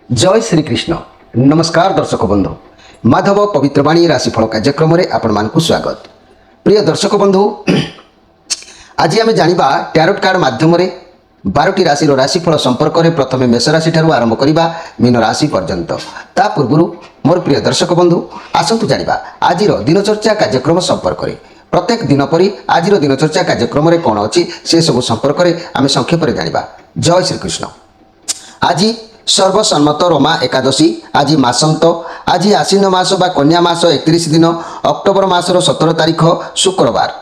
जय श्री कृष्ण। नमस्कार दर्शक बंधु, माधव पवित्रवाणी राशिफल कार्यक्रम में आपण मानकु स्वागत। प्रिय दर्शक बंधु, आज आम जानिबा टैरोट कार्ड माध्यम 12टी राशि राशिफल संपर्क में प्रथम मेष राशि ठारू आरंभ करबा मीन राशि पर्यंत। ता पूर्व मोर प्रिय दर्शक बंधु आसंतु जानिबा आज दिनचर्चा कार्यक्रम संपर्क में। प्रत्येक दिन परी आज दिनचर्चा कार्यक्रम में कौन अच्छी से सब संपर्क में आम संक्षेप में जानिबा। जय श्री कृष्ण। आज सर्वसम्मत रोमा एकादशी, आज मासंत, आज आश्विन मास बा कन्या मास 31 दिन अक्टोबर मासर 17 तारीख शुक्रवार।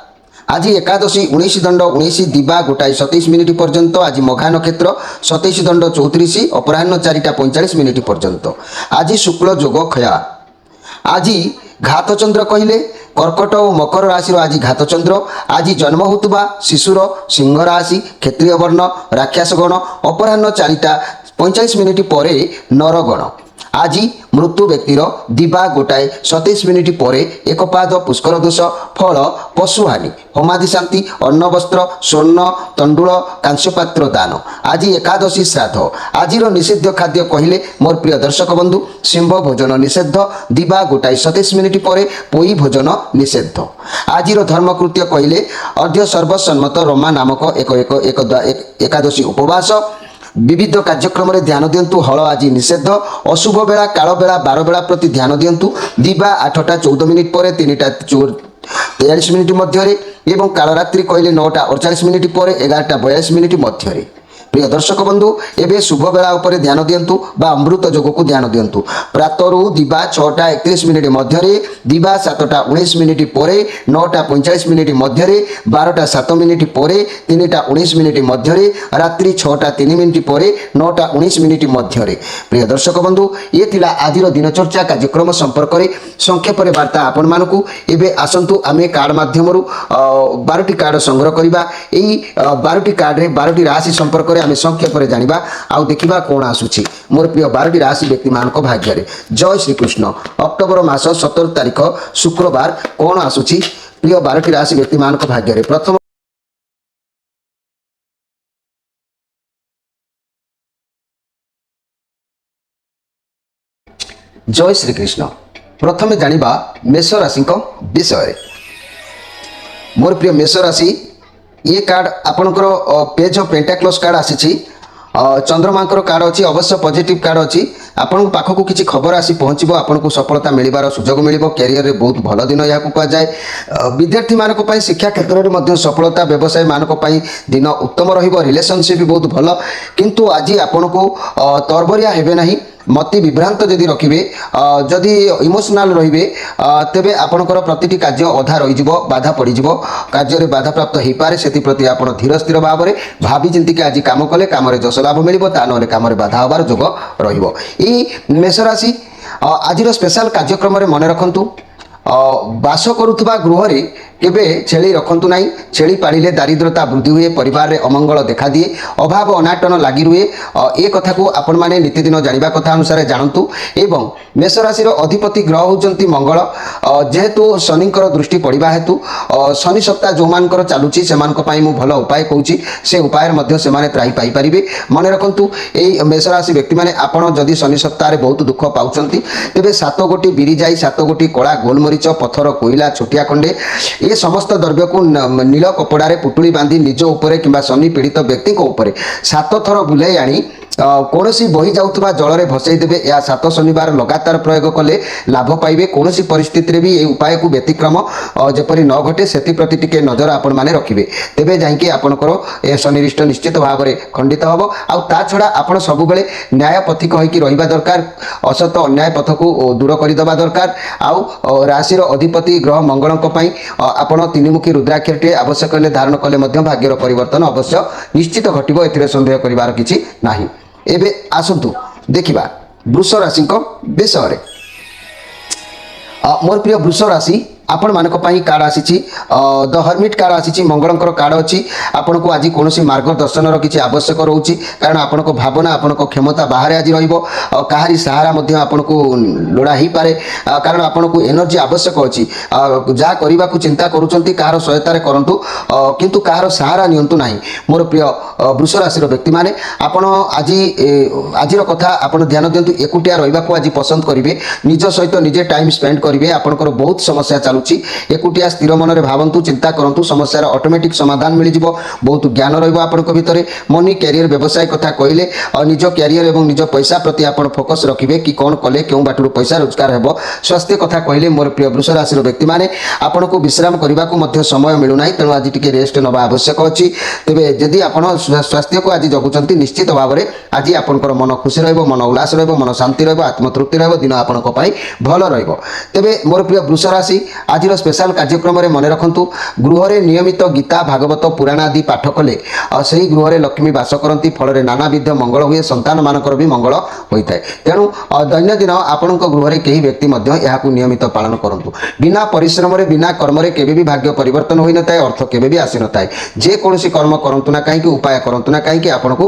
आज एकादशी 19 दंड 19 दिबा 1:27 पर्यंत। आज मघा नक्षत्र 27 दंड 34 अपराह्न 4:45 पर्यंत। आज शुक्ल जोग खया। आज घातचंद्र कहले कर्कट और मकर राशि आज घातचंद्र। आज जन्म होता शिशुर सिंह राशि क्षेत्रीय वर्ण राक्षस गण अपराह्न 4:45 पर नरगण। आज मृत्यु व्यक्तिर दिबा 1:27 पर एक पाद पुष्कर दोष फल पशुहानि होमादि शांति अन्न वस्त्र स्वर्ण तंडुल कांस्यपात्र दान। आज एकादशी श्राद्ध। आज निषिद्ध खाद्य कहले मोर प्रिय दर्शक बंधु सिंह भोजन निषेध दिबा 1:27 पर पोई भोजन निषेध। आज धर्मकृत्य कहले अर्ध्य सर्वसम्मत रोमा नामक एक एकादशी उपवास। विविध कार्यक्रम में ध्यान दिंतु। हल आज निषेध। अशुभ बेला काल बेला 12 बेला प्रति ध्यान दिंतु। दिबा 8:14 पर 3:43 मध्य एवं कालरात्रि कहले 9:48 पर 11:42 मध्य। प्रिय दर्शक बंधु एवं शुभ बेला उपर ध्यान दिंतु बा अमृत जोग को ध्यान दिंतु। प्रातरु दिबा 6:31 मध्य, दिबा 7:19 पर 9:45 मध्य, 12:07 पर 3:19 मध्य, रात्रि 6:03 पर 9:19 मध्य। प्रिय दर्शक बंधु ये थिला आज दिनचर्चा कार्यक्रम संपर्क में संक्षेप में वार्ता आपण मानकु। एबे आसंतु आमे कार्ड माध्यम 12टी कार्ड संग्रह करबा। एई 12टी कार्ड रे 12टी राशि संपर्क में आम संक्षेप में जानिबा आउ देखिबा कोन आसुछि मोर प्रिय 12टी राशि व्यक्ति मानक भाग्य रे। जय श्री कृष्ण। अक्टोबर मास 17 तारीख शुक्रवार कोन आसुछि प्रिय 12टी राशि व्यक्ति मानक भाग्य रे। प्रथम जय श्री कृष्ण। प्रथम जानिबा मेष राशि विषय। मोर प्रिय मेष राशि ये कार्ड आपणकर पेज ऑफ पेंटाक्लस कार्ड आसी। चंद्रमांकर कार्ड अच्छी अवश्य पॉजिटिव कार्ड अच्छी। आपण पाखक किसी खबर आसी पहुँचब आपको सफलता मिलबार सुजोग मिल। कैरियर रे बहुत भल दिन यहाँ कहुए। विद्यार्थी मानक शिक्षा क्षेत्र में सफलता व्यवसाय मानक दिन उत्तम रिलेशनशिप भी बहुत भल। किंतु आज आपन को तरबरिया हेबे नहीं मति विभ्रांत जदि रखिए जदि इमोशनाल रे तेबे आपणकर प्रतिटी कार्य अधा रही बाधा पड़ज कार्य में बाधा प्राप्त हो पारे। से प्रति आप धीर स्थिर भाव में भावी चिंतिक आज कम कले कम जस लाभ मिल ना कम बाधा हबार जोग रेष राशि। आज स्पेशल कार्यक्रम में मन रखु बास करुवा गृह रे केबे छेली रखंतु नहीं। छेली पाड़िले दारिद्रता वृद्धि हुए, परिवार रे अमंगल देखा दिए, अभाव अनाटन लगी रुए। ए कथा को आपण माने नित्यदिन जानिबा कथा अनुसार जानतु। एवं मेष राशि अधिपति ग्रह होचंती मंगल। जेहेतु शनिकर दृष्टि पड़िबा हेतु शनि सप्ताह जो मानकर चालुची सेमानक पई मु भल उपाय कहूची। से उपाय मध्य सेमाने त्राही पाई परिबे। मन रखंतु एई मेष राशि व्यक्ति माने आपण जदि शनि सप्ताह रे बहुत दुख पाउचंती तेबे 7 गोटी बिरी जाई 7 गोटी कला गोलमरीच पत्थर कोइला छोटिया खंडे ये समस्त द्रव्य को नील कपड़े पुटुली बांधी निज उपरे किंबा शनि पीड़ित व्यक्ति उपरे 7 थर बुलाई आनी कौन बही जाऊा जल में भसई देवे। या 7 शनिवार लगातार प्रयोग कले लाभ पाइबे। कौन परिस्थिति रे भी ये उपाय को व्यतिक्रम जपरी न घटे से प्रति टिके नजर आपण माने रखिबे। तेबे जाइके आपणकर शनिरिष्ट निश्चित भाव में खंडित हम। आ छड़ा आपण सब बेले न्याय पथिक होइकी रहिबा दरकार। असत अन्याय पथ को दूर करदेवा दरकार। आउ राशि अधिपति ग्रह मंगलक पई आपण 3मुखी रुद्राक्षरटे आवश्यक हेले धारण कले मध्य भाग्यर परिवर्तन अवश्य निश्चित घटिबो। एथिरे संदेह करिवार किछि नाही। एबे आसंतु देखिबा वृष राशि विषय। मोर प्रिय वृष राशि आपण मानक पई कार्ड आसी द हर्मिट कार्ड आसी मंगलंकर कार्ड अच्छी आपन को आज कौन मार्गदर्शन किसी आवश्यक रोचे कारण आपण भावना आपण क्षमता बाहर आज रही सहारा आपन को लोड़ा ही पारे कारण आपन को एनर्जी आवश्यक अच्छी जहाँ करने को चिंता करुँच कहार सहायतार करूँ किंतु कहार सहारा नियंतु ना मोर प्रिय वृष राशि व्यक्ति मैंने आपड़ आज आज कथा आप ध्यान दिंतु एकुटिया रहा आज पसंद करेंगे निज सहित निजे टाइम स्पेंड करेंगे आपंकर बहुत समस्या चलुची एकुटिया स्थिर मन में भावतु चिंता करूँ समस्यार ऑटोमेटिक समाधान मिल जाव बहुत ज्ञान रही मनी कैरियर व्यवसाय कथा कहले निज कैरियर और निज पैसा प्रति आप फोकस रखिए कि कौन कले क्यों बाटू पैसा रोजगार हो स्वास्थ्य कथा कहले मोर प्रिय वृष राशि व्यक्ति मैंने आपन को विश्राम करने को समय मिलूना तेणु आज टी रेस्ट नवा आवश्यक अच्छी तेरे जदि आप स्वास्थ्य को आज जगुंट निश्चित भाव में आज आपंकर मन खुशी मन उल्लास मन शांति आत्मतृप्ति दिन आपण भल तेरे मोर प्रिय वृष राशि आज स्पेशल कार्यक्रम में मन रखु गृह में नियमित गीता भागवत पुराण आदि पाठ कले से ही गृह में लक्ष्मी बास करती फल नानाविध मंगल हुए संतान मानकर भी मंगल होता है तेणु दैनंदिन आपण गृह में कई व्यक्ति नियमित पालन करूँ बिना परिश्रम बिना कर्म केवे भी भाग्य परिवर्तन हो न था अर्थ केवे भी आसी न था जेकोसी कर्म करूँ ना कहीं उपाय करूँ ना कहीं आपन को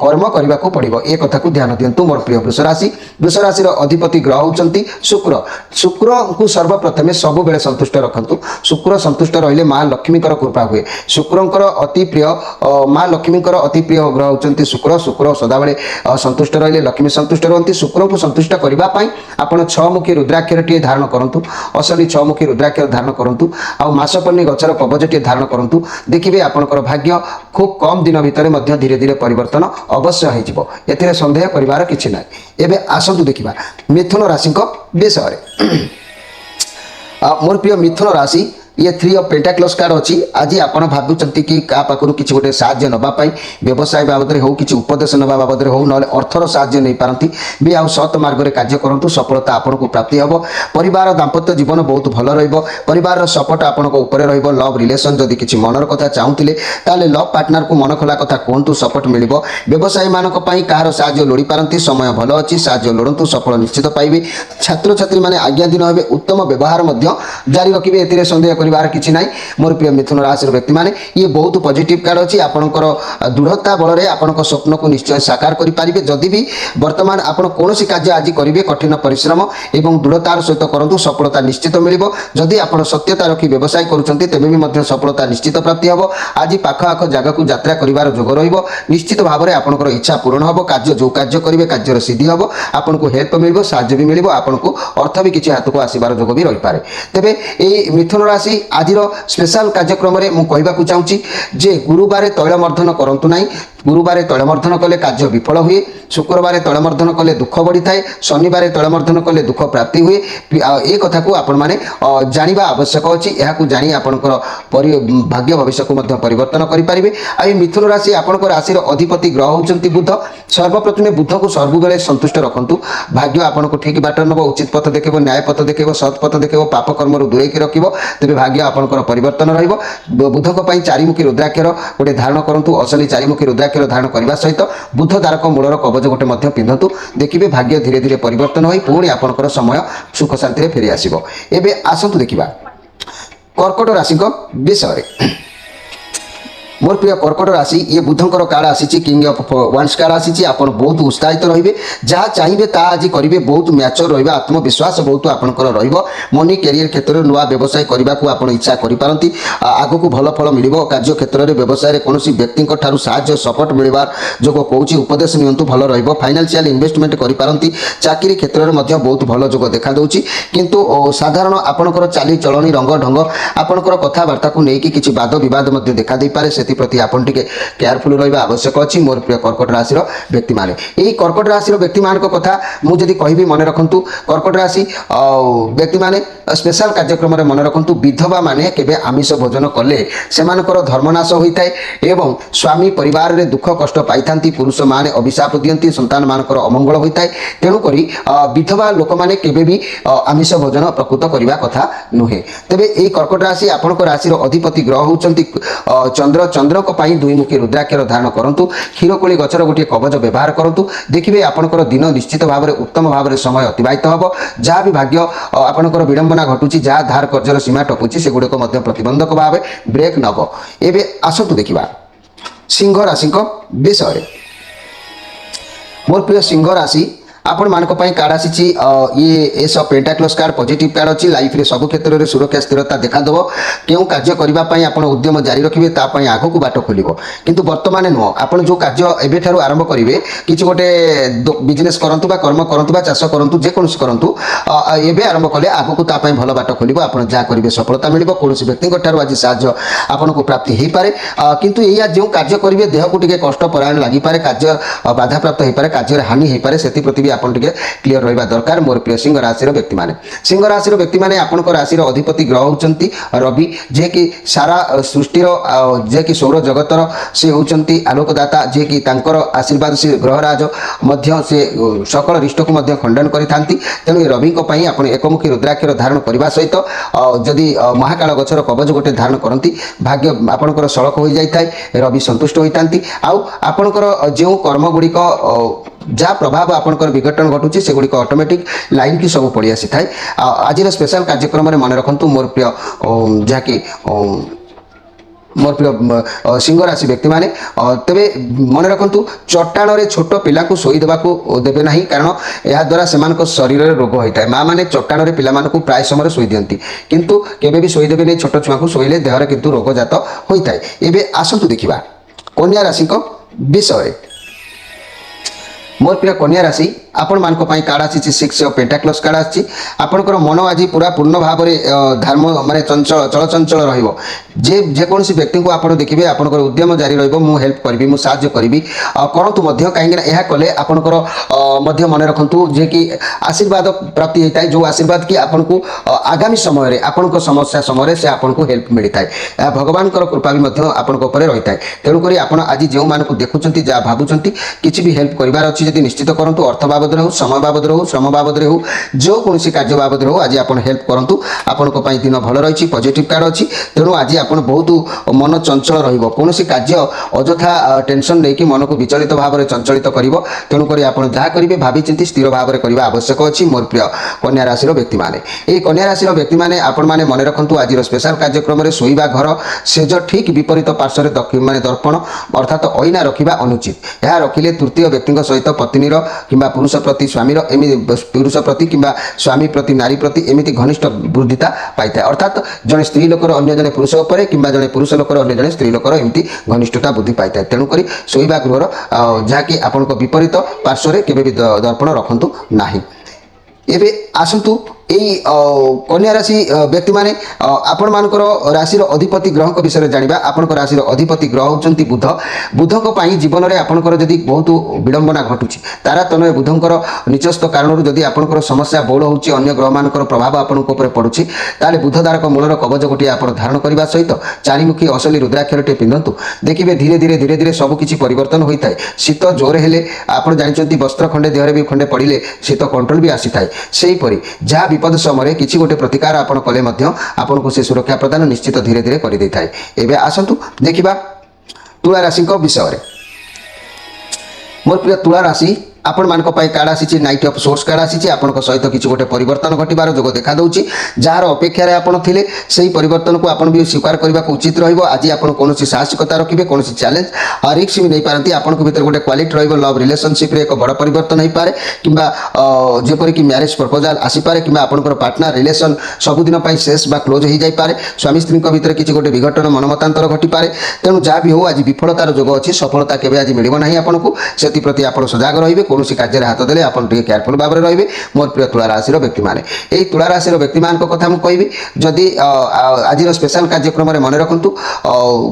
कर्म करने को पड़ो ए कथा को ध्यान दिंतु मोर प्रिय वृष राशि अधिपति ग्रह होती शुक्र शुक्र को सर्वप्रथम सब बेले संतुष्ट रखु शुक्र संतुष्ट रहिले माँ लक्ष्मी कृपा हुए शुक्रंकर अति प्रिय माँ लक्ष्मी अति प्रिय ग्रह होती शुक्र शुक्र सदाबले संतुष्ट रहिले लक्ष्मी संतुष्ट रहती शुक्र को संतुष्ट करने आपड़ छमुखी रुद्राक्षर टे धारण करूँ असली छमुखी रुद्राक्षर धारण करूँ आसपन्नी गचर कवच टे धारण करूँ देखिए आपंकर भाग्य खूब कम दिन भितर धीरे धीरे परिवर्तन अवश्य हो सन्देह कर कि ना एवं आसतु देखा मिथुन राशि विषय मोर प्रिय मिथुन राशि ये 3 ऑफ पेंटाक्लस कार्ड अच्छी आज आप भावुंट कि क्या पाखु किसी गोटे साहाय्य नापी व्यवसाय बाबद हो कि उपदेश ना बाबद हो ना अर्थर साहाय्य नहीं पारती भी आ सत मार्ग में कार्य करूँ सफलता आपन को प्राप्ति हम परिवार दाम्पत्य जीवन बहुत भल रहीवार सपोर्ट आपण लव रिलेशन जदि किसी मनर कथा चाहूले ताले लव पार्टनर को मन खोला कथा कहतु सपोर्ट मिल व्यवसायी मानक कहार साहाय्य लोड़ी पारती समय भल अच्छी साहाय्य लोड़ू सफल निश्चित पाइबे छात्र छात्री मैंने आज्ञा दिन हे उत्तम व्यवहार जारी रखिए ए सन्देह कर किसी ना मोर प्रिय मिथुन राशि व्यक्ति मैंने ये बहुत पॉजिटिव कार्ड अच्छी आपंकर दृढ़ता बल में आपण स्वप्न को निश्चय साकार करेंगे जदि भी वर्तमान आप कौन कार्य आज करेंगे कठिन परिश्रम और दृढ़तार सहित करूँ सफलता निश्चित मिल जदि आप सत्यता रखी व्यवसाय करुँच तेज भी सफलता निश्चित प्राप्ति हम आज पाख आख जगह को यात्रा कर जोग निश्चित भाव में आपंकर इच्छा पूरण हम कार्य जो कार्य करेंगे कार्यर सिद्धि हम आपन को हेल्प मिल साहाय्य भी मिल आपन को अर्थ भी किसी हाथ को आसबार जोग भी रही पारे तेरे ये मिथुन राशि आज स्पेशल कार्यक्रम में मुझे कहवाक चाहूँगी जे गुरुवार तैलमर्दन करूँ ना गुरुवार तैलमर्दन कले कार्य विफल हुए शुक्रवार तैलमर्दन कले दुख बढ़ी थाए शनिवार तैलमर्दन कले दुख प्राप्ति हुए ए कथा को आपण मैंने जाना आवश्यक अच्छी यह जानी आपंकर भाग्य भविष्य को परिवर्तन करेंगे आ मिथुन राशि आपंकर राशि अधिपति ग्रह होती बुध सर्वप्रथम बुध को सर्वबले संतुष्ट रखु भाग्य आपन को ठीक बाट नब उचित पथ देखेब न्याय पथ देखेब सत् पथ देखेब पाप कर्म दूरे रखिब तेज भाग्य आपंकर परिवर्तन रुध को चारिमुखी रुद्राक्षर गोटे धारण करूँ असली चारिमुखी रुद्राक्षर धारण करने सहित बुध द्वारक मूलर कवच गोटे पिंधतु देखिए भाग्य धीरे धीरे परिवर्तन हो पुणी आपंकर समय सुख शांति फेरी आसो एवं आसतु देखा कर्कट राशि विषय मोर प्रिय कर्कट राशि ये बुधंकर कार्ड आसी किंग ऑफ वांस कार्ड आसी आप बहुत उत्साहित रहिबे जहाँ चाहिए ता आज करेंगे बहुत मैच्योर रहा आत्मविश्वास बहुत आपंकर मनी कैरियर क्षेत्र में नुआ व्यवसाय करने को आप इच्छा करपारती आग को भल फल मिल कार्य क्षेत्र में व्यवसाय कौन व्यक्ति साहाय्य सपोर्ट मिलवार जो कौच उपदेश नियंतु भल फाइनेंशियल इन्वेस्टमेंट करपारती चाकरी क्षेत्र में बहुत भल जोग देखा दूसरी किंतु साधारण आपंकर चाली चलनी रंग ढंग आपंकर कथबार्ता को लेकिन किसी वाद बद देखा दे पारे प्रति आपन टिके केयरफुल रहा आवश्यक अच्छी मोर प्रिय कर्कट राशि व्यक्ति माने यही कर्कट राशि व्यक्ति मान कथा मुझे कहि मन रखु कर्कट राशि व्यक्ति माने स्पेशल कार्यक्रम में मन रखु विधवा माने केबे आमिष भोजन कले से धर्मनाश होता है एवं स्वामी परिवार में दुख कष्ट पाई था पुरुष माने अभिशाप दियंती संतान मानकर अमंगल होता है तेणुक विधवा लोक मैंने केबे भी आमिष भोजन प्रकृत करने कथा नुहे तेरे यही कर्कट राशि आपण राशि अधिपति ग्रह होती चंद्र ଚନ୍ଦ୍ରଙ୍କ ପାଇଁ ଦୁଇମୁଖୀ ରୁଦ୍ରାକ୍ଷର ଧାରଣ କରନ୍ତୁ। କ୍ଷୀରକୋଳି ଗଛର ଗୋଟିଏ କବଚ ବ୍ୟବହାର କରନ୍ତୁ। ଦେଖିବେ ଆପଣଙ୍କର ଦିନ ନିଶ୍ଚିତ ଭାବରେ ଉତ୍ତମ ଭାବରେ ସମୟ ଅତିବାହିତ ହେବ। ଯାହା ବି ଭାଗ୍ୟ ଆପଣଙ୍କର ବିଡ଼ମ୍ବନା ଘଟୁଛି, ଯାହା ଧାର କର୍ଜର ସୀମା ଟପୁଛି, ସେଗୁଡ଼ିକ ମଧ୍ୟ ପ୍ରତିବନ୍ଧକ ଭାବେ ବ୍ରେକ୍ ନେବ। ଏବେ ଆସନ୍ତୁ ଦେଖିବା ସିଂହ ରାଶିଙ୍କ ବିଷୟରେ। मोर प्रिय सिंह राशि आपण मान कार्ड आसी ये ace of pentacles card positive card अच्छी लाइफ रे सब क्षेत्र में सुरक्षा स्थिरता देखादेव। क्यों कार्य करने आप उद्यम जारी रखिए तापाई आगक बाट खोल किंतु वर्तमान नुह आप जो कार्य एवं आरंभ करेंगे किसी गोटे बिजनेस करंतु बा कर्म करंतु बा चाष करंतु जेकोसी करंतु एवं आरंभ कले आगक तापाई भल बाट खोल आप जहाँ करेंगे सफलता मिल कौन व्यक्ति आज साहय आपन को प्राप्ति हो पाए किंतु या जो कार्य करेंगे देह को टे कष्टपरायण लगिपारे कार्य बाधा प्राप्त हो पाए कार्य हानि हो पाए से प्रति आपन टिके क्लियर रहिबा दरकार। मोर प्रिय सिंह राशि व्यक्ति माने सिंह राशि व्यक्ति माने आपन राशि अधिपति ग्रह होचंती रवि जे कि सारा सृष्टिर जे कि सौर जगतर से होचंती आलोकदाता जे कि तांकर आशीर्वाद से ग्रहराज मध्य से सकल रिष्ट को मध्य खंडन करिथांती। तेणु रवि को पई आपण एकमुखी रुद्राक्षर धारण करबा सहित जदि महाकाल गछर कवच गोटे धारण करंती भाग्य आपनकर सड़क हो जाय थाय। रवि संतुष्ट होइतांती आउ आपनकर जे कर्म गुड़िक जहाँ प्रभाव आपंकर विघटन घटुची से गुड़िक ऑटोमेटिक लाइन की सब पड़ी आसी थाए। आज स्पेशल कार्यक्रम में मन रखु मोर प्रिय जहाँकि मोर प्रिय सिंह राशि व्यक्ति माने तेरे मन रखु चट्टाण रे छोट पिला को शोई देवा देवे ना कारण यह द्वारा से शरीर में रोग होता है। माँ मैंने चट्टाण रे पिला को प्राय समय शोई दियंती किंतु केबे भी शोई देवे नहीं छोट छुआ को शोइले देहरे किंतु रोगजात होता है। एबे आसंतु देखिबा कन्या राशि विषय। मोर प्रिय कन्या राशि आपण मान कार्ड आसी 6 ऑफ पेंटाक्लस कार्ड आसी आपनकर मन आज पूरा पूर्ण भाव में धर्म माने चंचल चलचंचल रहिबो। जे कौन व्यक्ति को आप देखिए आपनकर उद्यम जारी रहिबो मु हेल्प करबी मु साहाय्य करबी करंतु मध्य कहीं यह कले आपनकर मध्य मन रखंतु जे कि आशीर्वाद प्राप्ति होता है। जो आशीर्वाद कि आपन को आगामी समय रे आपन समस्या समय से आपन को हेल्प मिलता है। भगवान कृपा भी मध्य आपन ऊपर रही है। तेणुक आप आज जो मान को देखुंत जहाँ भावुंट किसी भी हेल्प करार अच्छी जब निश्चित करंतु अर्थ बाबद हो समय बाबद हो श्रम बाबद हो जो कौन कार्य बाबद हो आज आप हेल्प करंतु आपण दिन भल रही पॉजिटिव कार्ड अच्छी। तेणु आज आप बहुत मन चंचल रौन कार्य अजथा टेंशन नहीं मन को विचलित भाव में चंचलित कर। तेणुक आप जहाँ करेंगे भावी चिंती स्थिर भाव में करने आवश्यक अच्छी। मोर प्रिय कन्या राशि व्यक्ति मैंने ये कन्या राशि व्यक्ति मैंने आपण मैंने मन रखु आज स्पेशल कार्यक्रम में शोवा घर सेज ठीक विपरीत पार्श्व दक्षिण माने दर्पण अर्थात अईना रखा अनुचित। यह रखिले तृतीय व्यक्ति सहित पत्नीर किंबा पुरुष प्रति स्वामीर एमि पुरुष प्रति किंबा स्वामी प्रति नारी प्रति एमती घनिष्ठ वृद्धिता पाई था। अर्थात जड़े स्त्री लोकर अन्य जड़े पुरुष उपर किंबा जड़े पुरुष लोकर अन्य जड़े स्त्री लोकर एमती घनिष्ठता वृद्धि पाई था। तेणुक शोवा गृहर जहाँकि आपण विपरीत पार्श्व केवे भी दर्पण रखु ना। एबे आसंतु यही कन्या राशि व्यक्ति माने आपण मानकर राशि अधिपति ग्रह विषय जानिबा। आपण राशि अधिपति ग्रह होचंती बुध। बुध को पाई जीवन में आपणकर जदि बहुत विडंबना घटुची तारा तनय बुधंकर निचस्थ कारण जदि आपणकर समस्या बहुल होची अन्य ग्रह मानकर प्रभाव आपणक ऊपर पड़ुची ताले बुध द्वारक मूलर कवच गोटे आपण धारण करबा सहित चारिमुखी असली रुद्राक्षरटे पिंधंतु देखिबे धीरे धीरे धीरे धीरे सब किछि परिवर्तन होता है। शीत जोर हेले आपण जानिचंती वस्त्र खंडे देहरे भी खंडे पड़िले शीत कंट्रोल भी आसी थाए। सेही परि जहाँ विपद समय किसी गोटे प्रतिकार आपण कले मध्य आपण को से सुरक्षा प्रदान निश्चित धीरे धीरे कर दे थाए। एबे आसंतु देखिबा तुला राशि विषय। मोर प्रिय तुला राशि आपण मान कार्ड आसी नाइट ऑफ सोर्स कार्ड आसी आपण सहित किसी गोटे परिवर्तन घटबार जोग देखा दूची जार अपेक्षा आपण थिले सही परिवर्तन को आपण भी स्वीकार करने को उचित रहिबो। आज आपण कौन साहसिकता रखिए कौन चैलेंज रिस्क भी नहीं पारती आपण भीतर गोटे क्वालिटी रहिबो। लव रिलेशनशिप रे एक बड़ परिवर्तन हो पाए किंबा जेपरि कि मैरिज प्रपोजाल आसी पारे किंबा आपनकर पार्टनर रिलेशन सबुदिन शेष बा क्लोज हो जाई पारे। स्वामी स्त्री भीतर किसी गोटे विघटन मनमतांतर घटी पारे। तेणु जहाँ भी हो आज विफलतार जोग अच्छी सफलता केवे आज मिलिबो नाही। आपनको सेति प्रति आपण सजाग रहिबे कौन कार्य हाथ देले आप केयरफुल भाव में रहिबे। मोर प्रिय तुला राशि व्यक्ति मैंने यही तुला राशि व्यक्ति मान कथा मुझे जदि आज स्पेशल कार्यक्रम में मन रखु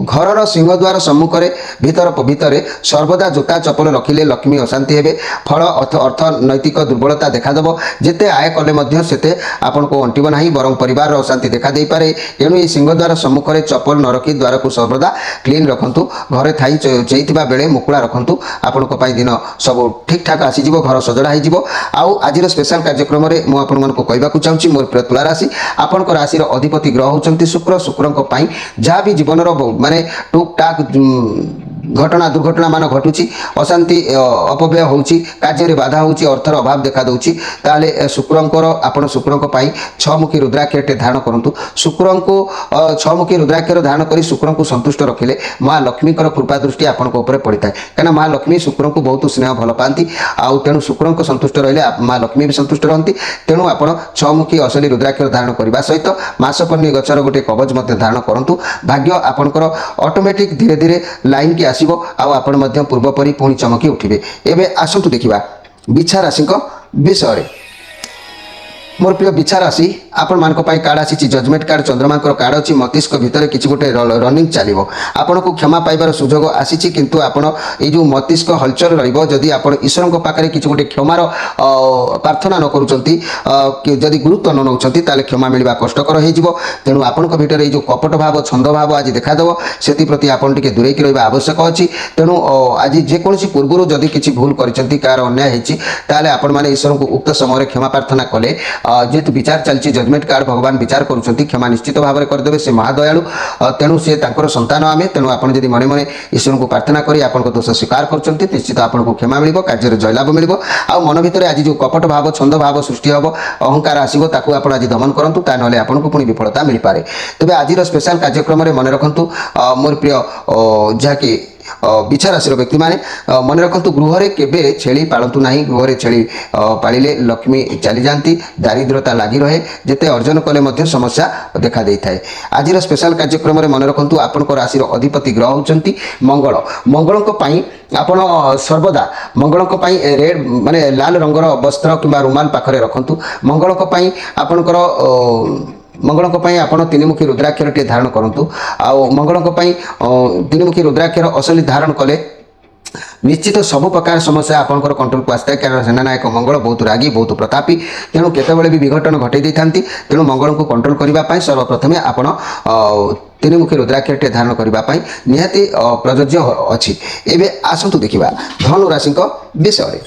घर सिंहद्वार सम्मुखें भीतर भीतर सर्वदा जोता चपल रखिले लक्ष्मी अशांति हेबे फल अर्थ नैतिक दुर्बलता देखादेव। जिते आय कले सेते आपण को अंटिब ना बरं परिवार अशांति देखा दे पारे। तेणु ये सिंहद्वार सम्मुखें चपल न रखी द्वार को सर्वदा क्लीन रखु घरे थी चेइथिबा बेले मुकुला रखु आपण दिन सब ठीक ठाक ଠିକ୍ଠାକ୍ ଆସିଯିବ, ଘର ସଜଡ଼ା ହେଇଯିବ। ଆଉ ଆଜିର ସ୍ପେଶାଲ କାର୍ଯ୍ୟକ୍ରମରେ ମୁଁ ଆପଣମାନଙ୍କୁ କହିବାକୁ ଚାହୁଁଛି ମୋର ପ୍ରିୟ ତୁଳା ରାଶି, ଆପଣଙ୍କ ରାଶିର ଅଧିପତି ଗ୍ରହ ହେଉଛନ୍ତି ଶୁକ୍ର। ଶୁକ୍ରଙ୍କ ପାଇଁ ଯାହା ବି ଜୀବନର ମାନେ ଟୁକ୍ ଟାକ୍ ଘଟଣା ଦୁର୍ଘଟଣା ମାନ ଘଟୁଛି, ଅଶାନ୍ତି ଅପବ୍ୟୟ ହେଉଛି, କାର୍ଯ୍ୟରେ ବାଧା ହେଉଛି, ଅର୍ଥର ଅଭାବ ଦେଖା ଦେଉଛି, ତାହେଲେ ଶୁକ୍ରଙ୍କର ଆପଣ ଶୁକ୍ରଙ୍କ ପାଇଁ ଛଅମୁଖୀ ରୁଦ୍ରାକ୍ଷରଟେ ଧାରଣ କରନ୍ତୁ। ଶୁକ୍ରଙ୍କୁ ଛଅମୁଖୀ ରୁଦ୍ରାକ୍ଷର ଧାରଣ କରି ଶୁକ୍ରଙ୍କୁ ସନ୍ତୁଷ୍ଟ ରଖିଲେ ମା ଲକ୍ଷ୍ମୀଙ୍କର କୃପା ଦୃଷ୍ଟି ଆପଣଙ୍କ ଉପରେ ପଡ଼ିଥାଏ। କାହିଁକିନା ମା ଲକ୍ଷ୍ମୀ ଶୁକ୍ରଙ୍କୁ ବହୁତ ସ୍ନେହ ଭଲ ପାଆନ୍ତି, ଆଉ ତେଣୁ ଶୁକ୍ରଙ୍କ ସନ୍ତୁଷ୍ଟ ରହିଲେ ମା ଲକ୍ଷ୍ମୀ ବି ସନ୍ତୁଷ୍ଟ ରହନ୍ତି। ତେଣୁ ଆପଣ ଛଅମୁଖୀ ଅସଲି ରୁଦ୍ରାକ୍ଷର ଧାରଣ କରିବା ସହିତ ମାସକନ୍ୟା ଗଛର ଗୋଟେ କବଚ ମଧ୍ୟ ଧାରଣ କରନ୍ତୁ। ଭାଗ୍ୟ ଆପଣଙ୍କର ଅଟୋମେଟିକ୍ ଧୀରେ ଧୀରେ ଲାଇନ୍କି ଆସିବ, ଆଉ ଆପଣ ମଧ୍ୟ ପୂର୍ବ ପରି ପୁଣି ଚମକି ଉଠିବେ। ଏବେ ଆସନ୍ତୁ ଦେଖିବା ବିଛା ରାଶିଙ୍କ ବିଷୟରେ। ମୋର ପ୍ରିୟ ବିଛା ରାଶି, ଆପଣମାନଙ୍କ ପାଇଁ କାର୍ଡ଼ ଆସିଛି ଜଜମେଣ୍ଟ କାର୍ଡ଼, ଚନ୍ଦ୍ରମାଙ୍କର କାର୍ଡ଼ ଅଛି। ମସ୍ତିଷ୍କ ଭିତରେ କିଛି ଗୋଟେ ରନିଂ ଚାଲିବ, ଆପଣଙ୍କୁ କ୍ଷମା ପାଇବାର ସୁଯୋଗ ଆସିଛି, କିନ୍ତୁ ଆପଣ ଏଇ ଯେଉଁ ମସ୍ତିଷ୍କ ହଲଚଲ ରହିବ। ଯଦି ଆପଣ ଈଶ୍ୱରଙ୍କ ପାଖରେ କିଛି ଗୋଟେ କ୍ଷମାର ପ୍ରାର୍ଥନା ନ କରୁଛନ୍ତି, ଯଦି ଗୁରୁତ୍ୱ ନ ନେଉଛନ୍ତି, ତାହେଲେ କ୍ଷମା ମିଳିବା କଷ୍ଟକର ହୋଇଯିବ। ତେଣୁ ଆପଣଙ୍କ ଭିତରେ ଏଇ ଯେଉଁ କପଟ ଭାବ ଛନ୍ଦ ଭାବ ଆଜି ଦେଖାଦେବ, ସେଥିପ୍ରତି ଆପଣ ଟିକେ ଦୂରେଇକି ରହିବା ଆବଶ୍ୟକ ଅଛି। ତେଣୁ ଆଜି ଯେକୌଣସି ପୂର୍ବରୁ ଯଦି କିଛି ଭୁଲ କରିଛନ୍ତି, କାହାର ଅନ୍ୟାୟ ହେଇଛି, ତାହେଲେ ଆପଣମାନେ ଈଶ୍ୱରଙ୍କୁ ଉକ୍ତ ସମୟରେ କ୍ଷମା ପ୍ରାର୍ଥନା କଲେ, ଯେହେତୁ ବିଚାର ଚାଲିଛି ଜଜମେଣ୍ଟ କାର୍ଡ଼, ଭଗବାନ ବିଚାର କରୁଛନ୍ତି, କ୍ଷମା ନିଶ୍ଚିତ ଭାବରେ କରିଦେବେ। ସେ ମହାଦୟାଳୁ, ତେଣୁ ସେ ତାଙ୍କର ସନ୍ତାନ ଆମେ। ତେଣୁ ଆପଣ ଯଦି ମନେ ମନେ ଈଶ୍ୱରଙ୍କୁ ପ୍ରାର୍ଥନା କରି ଆପଣଙ୍କ ଦୋଷ ସ୍ୱୀକାର କରୁଛନ୍ତି, ନିଶ୍ଚିତ ଆପଣଙ୍କୁ କ୍ଷମା ମିଳିବ, କାର୍ଯ୍ୟରେ ଜୟଲାଭ ମିଳିବ। ଆଉ ମନ ଭିତରେ ଆଜି ଯେଉଁ କପଟ ଭାବ ଛନ୍ଦ ଭାବ ସୃଷ୍ଟି ହେବ, ଅହଙ୍କାର ଆସିବ, ତାକୁ ଆପଣ ଆଜି ଦମନ କରନ୍ତୁ, ତା ନହେଲେ ଆପଣଙ୍କୁ ପୁଣି ବିଫଳତା ମିଳିପାରେ। ତେବେ ଆଜିର ସ୍ପେଶାଲ କାର୍ଯ୍ୟକ୍ରମରେ ମନେ ରଖନ୍ତୁ ମୋର ପ୍ରିୟ ଯାହାକି ବିଛା ରାଶିର ବ୍ୟକ୍ତିମାନେ ମନେ ରଖନ୍ତୁ, ଗୃହରେ କେବେ ଛେଳି ପାଳନ୍ତୁ ନାହିଁ। ଗୃହରେ ଛେଳି ପାଳିଲେ ଲକ୍ଷ୍ମୀ ଚାଲିଯାଆନ୍ତି, ଦାରିଦ୍ରତା ଲାଗି ରହେ, ଯେତେ ଅର୍ଜନ କଲେ ମଧ୍ୟ ସମସ୍ୟା ଦେଖା ଦେଇଥାଏ। ଆଜିର ସ୍ପେଶାଲ କାର୍ଯ୍ୟକ୍ରମରେ ମନେ ରଖନ୍ତୁ, ଆପଣଙ୍କ ରାଶିର ଅଧିପତି ଗ୍ରହ ହେଉଛନ୍ତି ମଙ୍ଗଳ। ମଙ୍ଗଳଙ୍କ ପାଇଁ ଆପଣ ସର୍ବଦା ମଙ୍ଗଳଙ୍କ ପାଇଁ ରେଡ୍ ମାନେ ଲାଲ ରଙ୍ଗର ବସ୍ତ୍ର କିମ୍ବା ରୁମାଲ ପାଖରେ ରଖନ୍ତୁ। ମଙ୍ଗଳଙ୍କ ପାଇଁ ଆପଣଙ୍କର ମଙ୍ଗଳଙ୍କ ପାଇଁ ଆପଣ ତିନିମୁଖୀ ରୁଦ୍ରାକ୍ଷରଟିଏ ଧାରଣ କରନ୍ତୁ। ଆଉ ମଙ୍ଗଳଙ୍କ ପାଇଁ ତିନିମୁଖୀ ରୁଦ୍ରାକ୍ଷର ଅସଲି ଧାରଣ କଲେ ନିଶ୍ଚିତ ସବୁ ପ୍ରକାର ସମସ୍ୟା ଆପଣଙ୍କର କଣ୍ଟ୍ରୋଲକୁ ଆସିଥାଏ। କାରଣ ସେନାନାୟକ ମଙ୍ଗଳ ବହୁତ ରାଗି, ବହୁତ ପ୍ରତାପୀ, ତେଣୁ କେତେବେଳେ ବି ବିଘଟନ ଘଟାଇ ଦେଇଥାନ୍ତି। ତେଣୁ ମଙ୍ଗଳଙ୍କୁ କଣ୍ଟ୍ରୋଲ କରିବା ପାଇଁ ସର୍ବପ୍ରଥମେ ଆପଣ ତିନିମୁଖୀ ରୁଦ୍ରାକ୍ଷରଟିଏ ଧାରଣ କରିବା ପାଇଁ ନିହାତି ପ୍ରଯୋଜ୍ୟ ଅଛି। ଏବେ ଆସନ୍ତୁ ଦେଖିବା ଧନୁ ରାଶିଙ୍କ ବିଷୟରେ।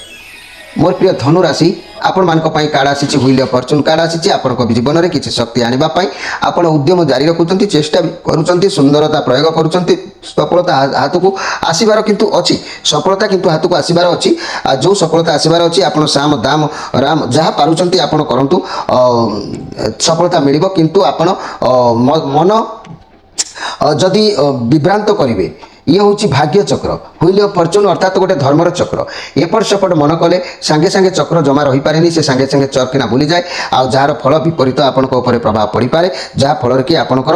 ମୋର ପ୍ରିୟ ଧନୁ ରାଶି, ଆପଣମାନଙ୍କ ପାଇଁ କାର୍ଡ଼ ଆସିଛି ହୁଇଲ୍ ଅଫ୍ ଫର୍ଚୁନ୍ କାର୍ଡ଼ ଆସିଛି। ଆପଣଙ୍କ ଜୀବନରେ କିଛି ଶକ୍ତି ଆଣିବା ପାଇଁ ଆପଣ ଉଦ୍ୟମ ଜାରି ରଖୁଛନ୍ତି, ଚେଷ୍ଟା ବି କରୁଛନ୍ତି, ସୁନ୍ଦରତା ପ୍ରୟୋଗ କରୁଛନ୍ତି। ସଫଳତା ହାତକୁ ଆସିବାର କିନ୍ତୁ ଅଛି, ସଫଳତା କିନ୍ତୁ ହାତକୁ ଆସିବାର ଅଛି। ଆଉ ଯେଉଁ ସଫଳତା ଆସିବାର ଅଛି, ଆପଣ ସାମ ଦାମ ରାମ ଯାହା ପାରୁଛନ୍ତି ଆପଣ କରନ୍ତୁ, ସଫଳତା ମିଳିବ। କିନ୍ତୁ ଆପଣ ମନ ଯଦି ବିଭ୍ରାନ୍ତ କରିବେ, ଇଏ ହେଉଛି ଭାଗ୍ୟ ଚକ୍ର, ହୁଇଲ୍ ଅଫ୍ ଫର୍ଚୁନ୍ ଅର୍ଥାତ୍ ଗୋଟେ ଧର୍ମର ଚକ୍ର। ଏପଟ ସେପଟ ମନ କଲେ ସାଙ୍ଗେ ସାଙ୍ଗେ ଚକ୍ର ଜମା ରହିପାରେନି, ସେ ସାଙ୍ଗେ ସାଙ୍ଗେ ଚର୍କିନା ବୁଲିଯାଏ, ଆଉ ଯାହାର ଫଳ ବିପରୀତ ଆପଣଙ୍କ ଉପରେ ପ୍ରଭାବ ପଡ଼ିପାରେ, ଯାହା ଫଳରେ କି ଆପଣଙ୍କର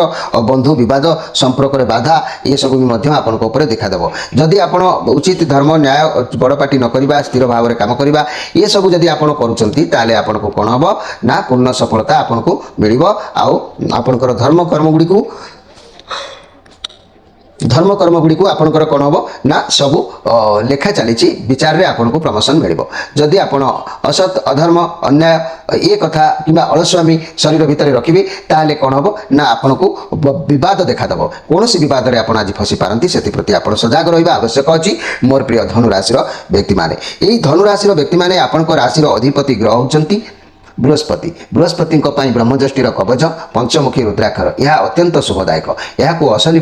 ବନ୍ଧୁ ବିବାଦ, ସମ୍ପର୍କରେ ବାଧା, ଏସବୁ ବି ମଧ୍ୟ ଆପଣଙ୍କ ଉପରେ ଦେଖାଦେବ। ଯଦି ଆପଣ ଉଚିତ ଧର୍ମ ନ୍ୟାୟ ବଡ଼ପାଟି ନ କରିବା, ସ୍ଥିର ଭାବରେ କାମ କରିବା, ଏସବୁ ଯଦି ଆପଣ କରୁଛନ୍ତି, ତାହେଲେ ଆପଣଙ୍କୁ କ'ଣ ହେବ ନା ପୂର୍ଣ୍ଣ ସଫଳତା ଆପଣଙ୍କୁ ମିଳିବ। ଆଉ ଆପଣଙ୍କର ଧର୍ମକର୍ମଗୁଡ଼ିକୁ ଆପଣଙ୍କର କ'ଣ ହେବ ନା ସବୁ ଲେଖା ଚାଲିଛି, ବିଚାରରେ ଆପଣଙ୍କୁ ପ୍ରମୋସନ୍ ମିଳିବ। ଯଦି ଆପଣ ଅସତ୍ ଅଧର୍ମ ଅନ୍ୟାୟ ଏ କଥା କିମ୍ବା ଅଳସ୍ୱାମୀ ଶରୀର ଭିତରେ ରଖିବେ, ତାହେଲେ କ'ଣ ହେବ ନା ଆପଣଙ୍କୁ ବିବାଦ ଦେଖାଦେବ। କୌଣସି ବିବାଦରେ ଆପଣ ଆଜି ଫସି ପାରନ୍ତି, ସେଥିପ୍ରତି ଆପଣ ସଜାଗ ରହିବା ଆବଶ୍ୟକ ଅଛି। ମୋର ପ୍ରିୟ ଧନୁ ରାଶିର ବ୍ୟକ୍ତିମାନେ, ଏହି ଧନୁ ରାଶିର ବ୍ୟକ୍ତିମାନେ ଆପଣଙ୍କ ରାଶିର ଅଧିପତି ଗ୍ରହ ହେଉଛନ୍ତି ବୃହସ୍ପତି। ବୃହସ୍ପତିଙ୍କ ପାଇଁ ବ୍ରହ୍ମଯଷ୍ଟିର କବଚ ପଞ୍ଚମୁଖୀ ରୁଦ୍ରାକ୍ଷର, ଏହା ଅତ୍ୟନ୍ତ ଶୁଭଦାୟକ। ଏହାକୁ ଅସଲି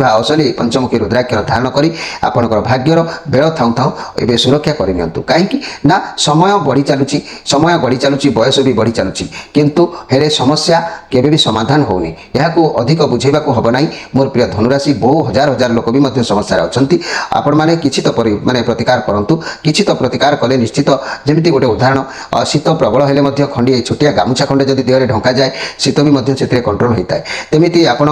ପଞ୍ଚମୁଖୀ ରୁଦ୍ରାକ୍ଷର ଧାରଣ କରି ଆପଣଙ୍କର ଭାଗ୍ୟର ବେଳ ଥାଉଁ ଥାଉଁ ଏବେ ସୁରକ୍ଷା କରିନିଅନ୍ତୁ। କାହିଁକି ନା ସମୟ ବଢ଼ି ଚାଲୁଛି, ବୟସ ବି ବଢ଼ି ଚାଲୁଛି, କିନ୍ତୁ ହେଲେ ସମସ୍ୟା କେବେ ବି ସମାଧାନ ହେଉନି। ଏହାକୁ ଅଧିକ ବୁଝେଇବାକୁ ହେବ ନାହିଁ। ମୋର ପ୍ରିୟ ଧନୁରାଶି, ବହୁ ହଜାର ହଜାର ଲୋକ ବି ମଧ୍ୟ ସମସ୍ୟାରେ ଅଛନ୍ତି। ଆପଣମାନେ କିଛି ତ ପ୍ରତିକାର କରନ୍ତୁ। କିଛି ତ ପ୍ରତିକାର କଲେ ନିଶ୍ଚିତ, ଯେମିତି ଗୋଟେ ଉଦାହରଣ, ଶୀତ ପ୍ରବଳ ହେଲେ ମଧ୍ୟ ଖଣ୍ଡିଏ ଛୋଟିଆ ଗାମୁଛା ଖଣ୍ଡେ ଯଦି ଦେହରେ ଢଙ୍କାଯାଏ, ଶୀତ ବି ମଧ୍ୟ ସେଥିରେ କଣ୍ଟ୍ରୋଲ ହୋଇଥାଏ। ତେମିତି ଆପଣ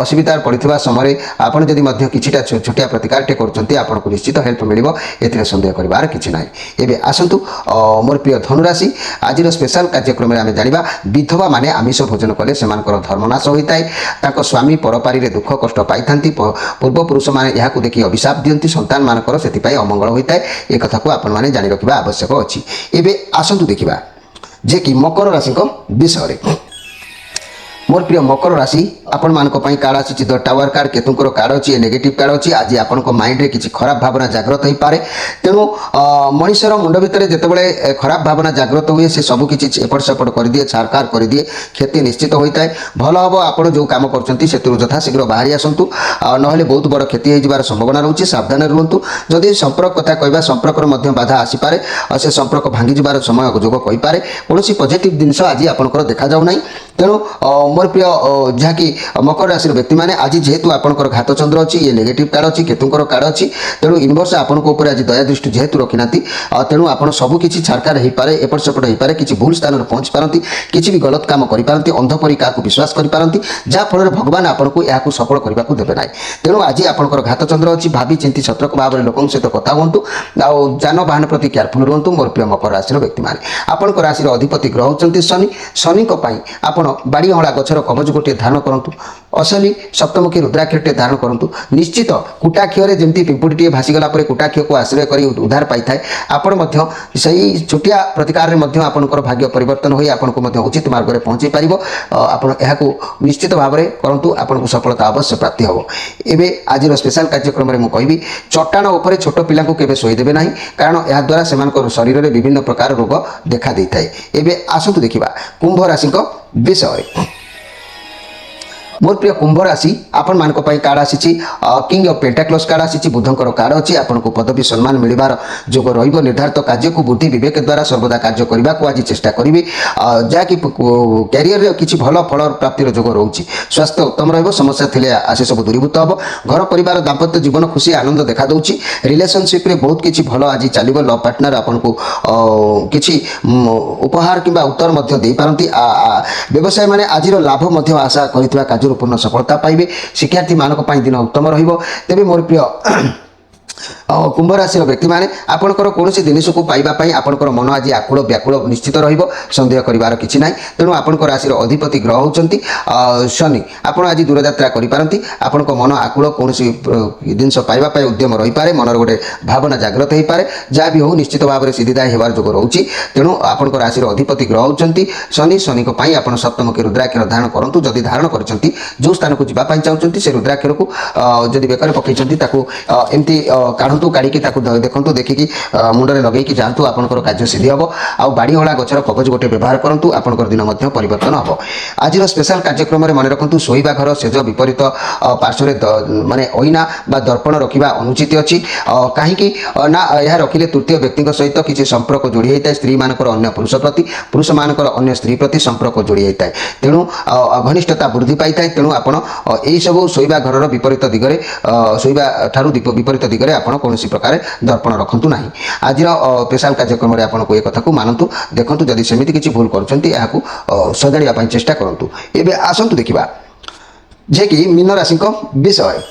ଅସୁବିଧାରେ ପଡ଼ିଥିବା ସମୟରେ ଆପଣ ଯଦି ମଧ୍ୟ କିଛିଟା ଛୋଟିଆ ପ୍ରତିକାରଟେ କରୁଛନ୍ତି, ଆପଣଙ୍କୁ ନିଶ୍ଚିତ ହେଲ୍ପ ମିଳିବ, ଏଥିରେ ସନ୍ଦେହ କରିବାର କିଛି ନାହିଁ। ଏବେ ଆସନ୍ତୁ ମୋର ପ୍ରିୟ ଧନୁରାଶି, ଆଜିର ସ୍ପେଶାଲ କାର୍ଯ୍ୟକ୍ରମରେ ଆମେ ଜାଣିବା ବିଧବାମାନେ ଆମିଷ ଭୋଜନ କଲେ ସେମାନଙ୍କର ଧର୍ମନାଶ ହୋଇଥାଏ। ତାଙ୍କ ସ୍ୱାମୀ ପରପାରିରେ ଦୁଃଖ କଷ୍ଟ ପାଇଥାନ୍ତି। ପୂର୍ବପୁରୁଷମାନେ ଏହାକୁ ଦେଖି ଅଭିଶାପ ଦିଅନ୍ତି, ସନ୍ତାନମାନଙ୍କର ସେଥିପାଇଁ ଅମଙ୍ଗଳ ହୋଇଥାଏ। ଏ କଥାକୁ ଆପଣମାନେ ଜାଣି ରଖିବା ଆବଶ୍ୟକ ଅଛି। ଏବେ ଆସନ୍ତୁ ଦେଖିବା ଯେ କି ମକର ରାଶିଙ୍କ ବିଷୟରେ। ମୋର ପ୍ରିୟ ମକର ରାଶି, आपण मानक पई कार्ड आसी द टावर कार्ड केतुंकर कार्ड अछि नेगेटिव कार्ड अछि आज आपण माइंड रे किछि खराब भावना जागृत होई पारे तेणु मनुष्यर मुंड भितर जेतेबेले खराब भावना जागृत हुए से सब किछि एपट सेपट कर दिए छारकार कर दिए क्षति निश्चित होता है भल हम आपण जो काम करछंती से यथा शीघ्र बाहरी आसंतु नहले बहुत बड़ क्षति हो जबार संभावना रहउछि सावधान रहंतु जदि संपर्क कथा कहबा संपर्क मध्ये बाधा आसी पारे से संपर्क भांगी जबार समय जोग कहि पारे कोनोसी पॉजिटिव जिंस आज आपनकर देखा जाउ नाही तेणु मोर प्रिय जहाँकि मकर राशि व्यक्ति मैंने आज जेहेतु आपंकर घात चंद्र अच्छी ये नेगेटिव कार्ड अच्छी केतुंकर कार्ड अच्छी तेणु यूनिवर्स आपन ऊपर आज दया दृष्टि जेहेतु रखी ना तेणु आप सबकि छारकार हो पाए एपट सेपट हो पाए किसी भूल स्थान पहुंची पारती किसी भी गलत काम करपारती अंधपरी क्या विश्वास करपारती जहाँफल भगवान आपको यह सफल करने को देवे ना तेणु आज आपंकर घात चंद्र अच्छी भावी चिंती सतर्क भाव में लोक सहित कथा हूँ आन बाहन प्रति केयरफुल रुहतु मोर प्रिय मकर राशि व्यक्ति मैंने आपंकर राशि अधिपति ग्रह होती शनि शनि आप बाड़ी अहला गछर कवच गोटे धारण करूँ असली सप्तमुखी रुद्राक्ष धारण करूँ निश्चित कुटाक्षर जमी पिंपुड़ी भासीगला कुटाक्ष को आश्रय कर उद्धार पाई था आपण सही छुटिया प्रतिकार में आपंकर भाग्य परिवर्तन हो आपको उचित मार्ग में पहुँचे पार आप निश्चित भाव में करूँ आपको सफलता अवश्य प्राप्ति हम एवं आज स्पेशल कार्यक्रम में मुझे चट्टाण उपर छोट पिला केवे शोदेवे ना कारण यह द्वारा से शरीर में विभिन्न प्रकार रोग देखा दे था एवं आसतु देखा कुंभ राशि विषय मोर प्रिय कुंभ राशि आपण मानक पई कार्ड आसी किंग ऑफ पेंटाक्लस कार्ड आसी बुधंकर कार्ड अच्छी आपको पदवी सम्मान मिलबार जोग रहिबो निर्धारित कार्य को बुद्धि विवेक द्वारा सर्वदा कार्य करने को आज चेष्टा करी जहाँकि कैरियर रे किछि भल फल प्राप्तिर जोग रोचे स्वास्थ्य उत्तम रहिबो समस्या थिले आसे सब दूरीभूत हम घर परिवार दाम्पत्य जीवन खुशी आनंद देखा दउछि रिलेशनशिप रे बहुत किछि भल आज चलिबो लव पार्टनर आपको किछि उपहार किंबा उत्तर मध्य दे पारंती व्यवसाय माने आज लाभ मध्य आशा करितबा कार्य पूर्ण सफलता पाइबे शिक्षार्थी मानक दिन उत्तम रहिबो तेबे मोर प्रिय कुंभ राशि व्यक्ति मैंने आपंकर कौन जिनस को पाइबापी आपंकर मन आज आकुल व्याकुल निश्चित रंदेह करार कि ना तेणु आपण राशि अधिपति ग्रह होती शनि आप आज दूरयात्रा करपारती आपण मन आकुल कौन जिनस पाइबापी उद्यम रही पारे मनर गोटे भावना जागृत हो पाए जहाँ भी हो निश्चित भाव में सिद्धिदायी होवार जोग रोचे तेणु आपण राशि अधिपति ग्रह होती शनि शनि आप सप्तमुखी रुद्राक्ष धारण करूँ जदि धारण कर जो स्थान को जावाई चाहते से रुद्राक्ष को जदि बेकर पकई एमती काढ़ू काढ़ी देखूँ देखिकी मुंडे लगे जातु आपंकर कार्य सिद्धि हम आ बाड़ी हला गचर कवच गोटे व्यवहार करूँ आपंकर दिन परिवर्तन हम आज स्पेशल कार्यक्रम में मन रखु शोवा घर सेज विपरीत पार्श्व माने अईना बा दर्पण रखा अनुचित अच्छी कहीं ना यह रखिले तृतीय व्यक्ति सहित किसी संपर्क जोड़ी होता है स्त्री मानकर अन्य पुरुष प्रति पुरुष मानकर अन्य स्त्री प्रति संपर्क जोड़ी होता है तेणु घनिष्ठता वृद्धि पाई था तेणु आप सब शोवा घर विपरीत दिगरे शोवा ठारू विपरीत दिगरे आप कौन प्रकार दर्पण रखु ना आज स्पेशल कार्यक्रम में आपको एक कथा को मानतु देखु जदि सेमती किसी भूल कर सजाड़ा चेष्टा करूँ एवं आसतु देखा जे कि मीन राशि विषय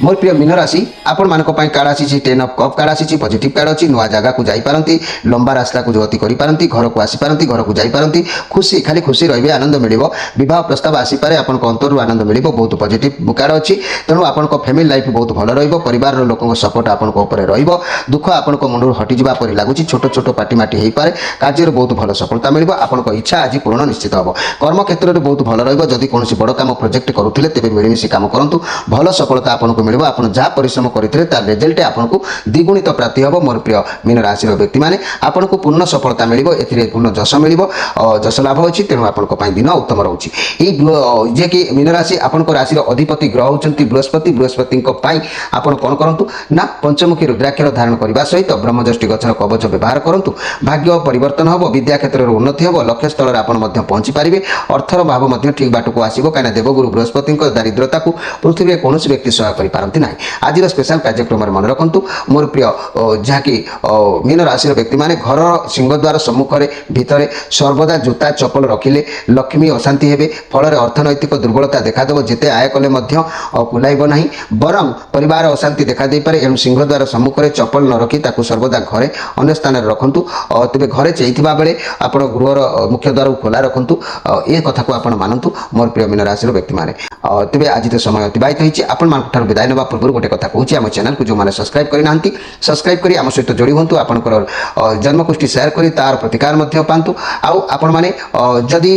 मोर प्रिय मीन राशि आपण मानक कार्ड आसी 10 ऑफ कप कार्ड आसी पॉजिटिव कार्ड अच्छी नुआ जगह को जापारती लंबा रास्ता को गति करें घर को आसीपारती घर को जापारती खुशी खाली खुशी रे आनंद मिल बह प्रस्ताव आसीपे आप अंतर आनंद मिल बहुत पॉजिटिव कार्ड अच्छी तेणु आप फैमिली लाइफ बहुत भल रहिबार लोक सपोर्ट आपको दुख आपको मुंड हटिजा पर लगुच छोट छोट पाटिमाटी हो पाए कार्य बहुत भल सफलता मिल आपको इच्छा आज पूर्ण निश्चित हम कर्म क्षेत्र में बहुत भल रही कौन बड़ काम प्रोजेक्ट करुले तेज मिलमिशि काम करूँ भल सफलता आपको मिल आप जहाँ परिश्रम करते तार रिजल्ट आपको द्विगुणित प्राप्ति हम मोर प्रिय मीन राशि व्यक्ति मैंने आपको पूर्ण सफलता मिल पूर्ण जश मिल जश लाभ अच्छी तेणु आपंपाई दिन उत्तम रोचे जे कि मीन राशि आपण राशि अधिपति ग्रह होती बृहस्पति बृहस्पति आप कौन करूँ ना पंचमुखी रुद्राक्ष धारण करने सहित ब्रह्मजष्टि गचर कवच व्यवहार करूँ भाग्य परिवर्तन हम विद्या क्षेत्र में उन्नति हम लक्ष्य स्थल आप पहुंची पारे अर्थर भाव ठीक बाट को आसो कहीं देवगुरु बृहस्पति दारिद्रता को पृथ्वी में कौन व्यक्ति सहाय करपारती ना आज स्पेशल कार्यक्रम में मन रखु मोर प्रिय जहाँकि मीन राशि व्यक्ति मैंने घर सिंहद्वार सम्मुखें भितर सर्वदा जूता चपल रखिले लक्ष्मी अशांति हेबे फल अर्थनैतिक दुर्बलता देखादेव जिते आय कले कुलाइब ना बरं परिवार अशांति देखा दे पारे एणु सिंहद्वार सम्मुखें चपल न रखी सर्वदा घरे अन्य स्थान रखु तेज घरे चेइथिबा बेले आप गृहर मुख्य द्वार खोला रखु ये कथा को आप मानतु मोर प्रिय मीन राशि व्यक्ति मैंने तेज आज तो समय अतिबाहित होती विदाय ना पूर्व गोटे कथा कहूँ आम चैनल को जो मैंने सब्सक्राइब करना सब्सक्राइब कर आम सहित जोड़ी हूँ आपंकर जन्मकुष्ठी शेयर कर तार प्रतिकार पातु आपण मैंने जदि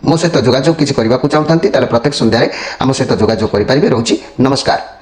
ମୋ ସହିତ ଯୋଗାଯୋଗ କିଛି କରିବାକୁ ଚାହୁଁଥାନ୍ତି ତାହେଲେ ପ୍ରତ୍ୟେକ ସନ୍ଧ୍ୟାରେ ଆମ ସହିତ ଯୋଗାଯୋଗ କରିପାରିବେ। ରହୁଛି, ନମସ୍କାର।